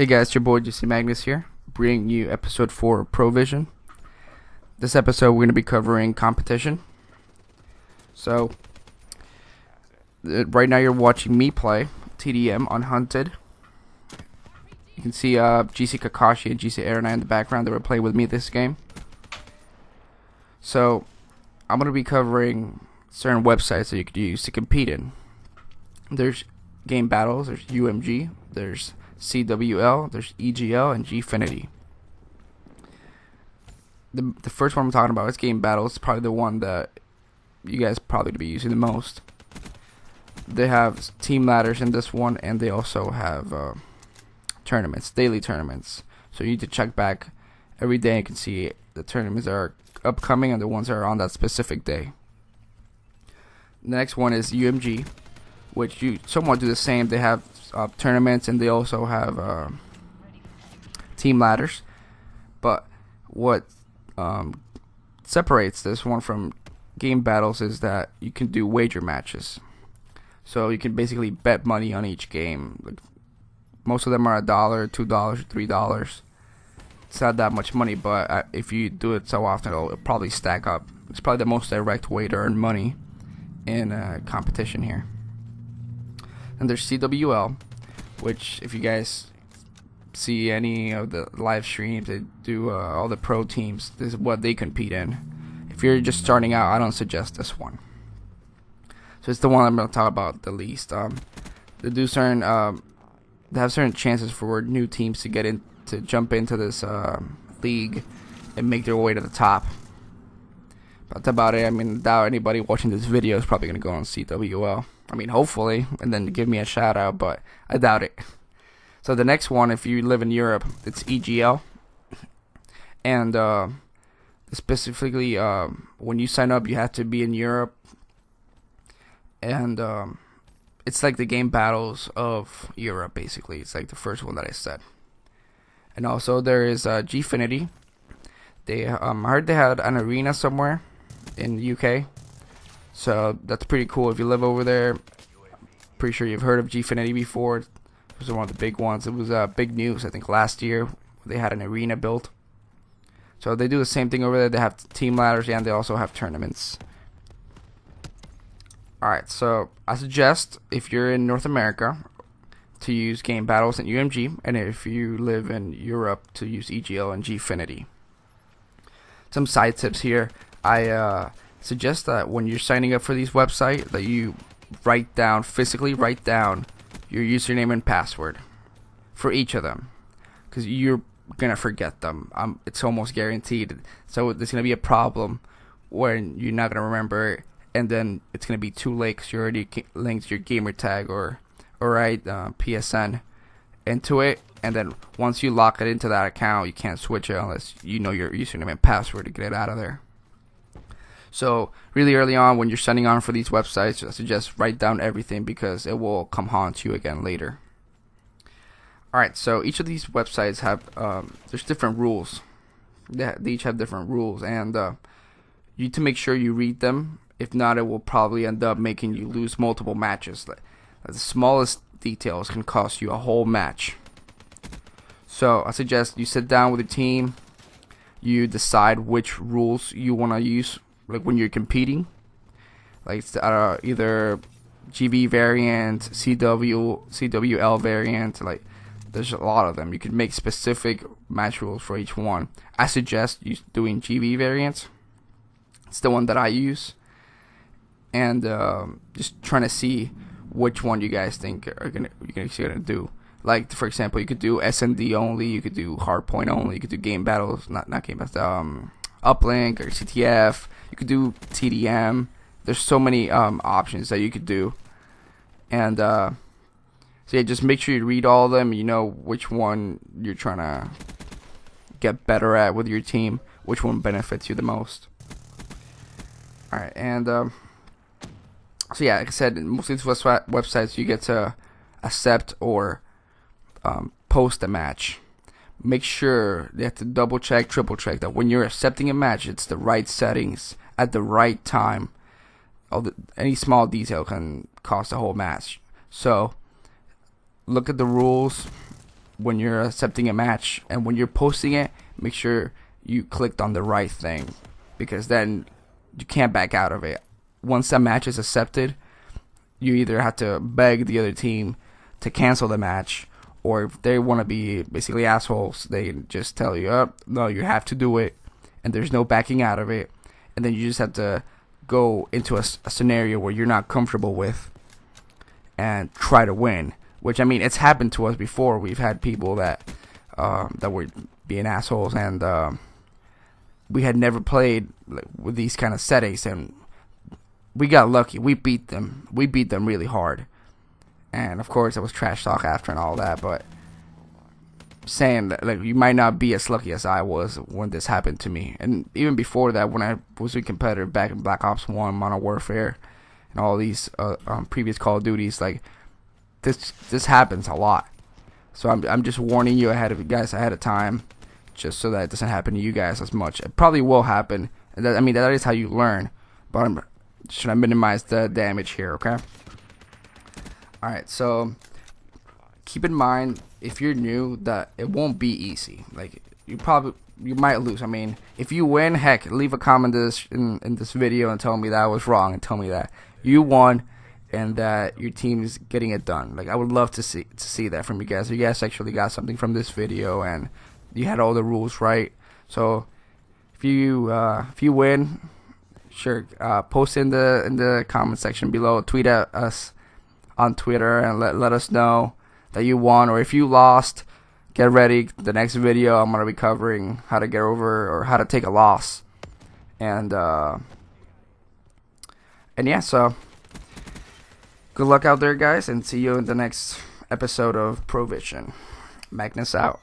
Hey guys, it's your boy JC Magnus here, bringing you episode 4 of Provision. This episode we're going to be covering competition. So, right now you're watching me play TDM Unhunted. You can see GC Kakashi and GC Aranai in the background that were playing with me this game. So, I'm going to be covering certain websites that you could use to compete in. There's Game Battles, there's UMG, there's CWL, there's EGL, and Gfinity. The first one I'm talking about is Game Battles. It's probably the one that you guys probably be using the most. They have team ladders in this one, and they also have tournaments, daily tournaments. So you need to check back every day. You can see the tournaments that are upcoming and the ones that are on that specific day. The next one is UMG, which you somewhat do the same. They have tournaments, and they also have team ladders. But what separates this one from Game Battles is that you can do wager matches. So you can basically bet money on each game. Like, most of them are $1, $2, $3. It's not that much money, but if you do it so often, it'll probably stack up. It's probably the most direct way to earn money in competition here. And there's CWL, which if you guys see any of the live streams, they do all the pro teams. This is what they compete in. If you're just starting out, I don't suggest this one. So it's the one I'm going to talk about the least. They do certain, they have certain chances for new teams to get in, to jump into this league and make their way to the top. That's about it. I mean, I doubt anybody watching this video is probably going to go on CWL. I mean, hopefully, and then give me a shout out, but I doubt it. So the next one, if you live in Europe, it's EGL. And specifically, when you sign up, you have to be in Europe. And it's like the Game Battles of Europe, basically. It's like the first one that I said. And also, there is Gfinity. They I heard they had an arena somewhere in the UK. So that's pretty cool. If you live over there, pretty sure you've heard of Gfinity before. It was one of the big ones. It was big news, I think, last year. They had an arena built. So they do the same thing over there. They have team ladders, and they also have tournaments. Alright, so I suggest, if you're in North America, to use Game Battles and UMG, and if you live in Europe, to use EGL and Gfinity. Some side tips here. I suggest that when you're signing up for these websites, that you physically write down your username and password for each of them, because you're gonna forget them. It's almost guaranteed. So there's gonna be a problem when you're not gonna remember it, and then it's gonna be too late because you already linked your gamer tag or PSN into it, and then once you lock it into that account, you can't switch it unless you know your username and password to get it out of there. So really early on, when you're signing on for these websites, I suggest write down everything, because it will come haunt you again later. Alright, so each of these websites have there's different rules. They each have different rules, and you need to make sure you read them. If not, it will probably end up making you lose multiple matches. The smallest details can cost you a whole match. So I suggest you sit down with your team. You decide which rules you want to use, like when you're competing, like either GV variant, CWL variant. Like, there's a lot of them. You can make specific match rules for each one. I suggest you doing GV variants. It's the one that I use, and just trying to see which one you guys think you're gonna do. Like, for example, you could do SND only, you could do hardpoint only, you could do Game Battles, not Game Battles, Uplink or CTF. You could do TDM. There's so many options that you could do, and so yeah, just make sure you read all of them. You know which one you're trying to get better at with your team, which one benefits you the most. All right, and so yeah, like I said, most of these websites you get to accept or post a match. Make sure you have to double check, triple check that when you're accepting a match, it's the right settings at the right time. Any small detail can cost a whole match. So look at the rules, when you're accepting a match, and when you're posting it, make sure you clicked on the right thing, because then you can't back out of it. Once that match is accepted, you either have to beg the other team to cancel the match, or if they want to be basically assholes, they just tell you, oh, no, you have to do it, and there's no backing out of it, and then you just have to go into a scenario where you're not comfortable with and try to win. Which, I mean, it's happened to us before. We've had people that were being assholes, and we had never played with these kind of settings, and we got lucky. We beat them. We beat them really hard. And of course, it was trash talk after and all that. But saying that, like, you might not be as lucky as I was when this happened to me. And even before that, when I was a competitor back in Black Ops 1, Modern Warfare, and all these previous Call of Duties, like, this happens a lot. So I'm just warning you ahead of time, just so that it doesn't happen to you guys as much. It probably will happen. That is how you learn. But I'm just trying to minimize the damage here, okay? Alright, so keep in mind, if you're new, that it won't be easy. Like, you might lose. I mean, if you win, heck, leave a comment in this video and tell me that I was wrong, and tell me that you won and that your team is getting it done. Like, I would love to see that from you guys. You guys actually got something from this video, and you had all the rules right. So if you win, sure, post in the comment section below. Tweet at us on Twitter and let us know that you won. Or if you lost, get ready. The next video, I'm gonna be covering how to get over, or how to take a loss. And yeah, so good luck out there, guys, and see you in the next episode of Provision. Magnus out.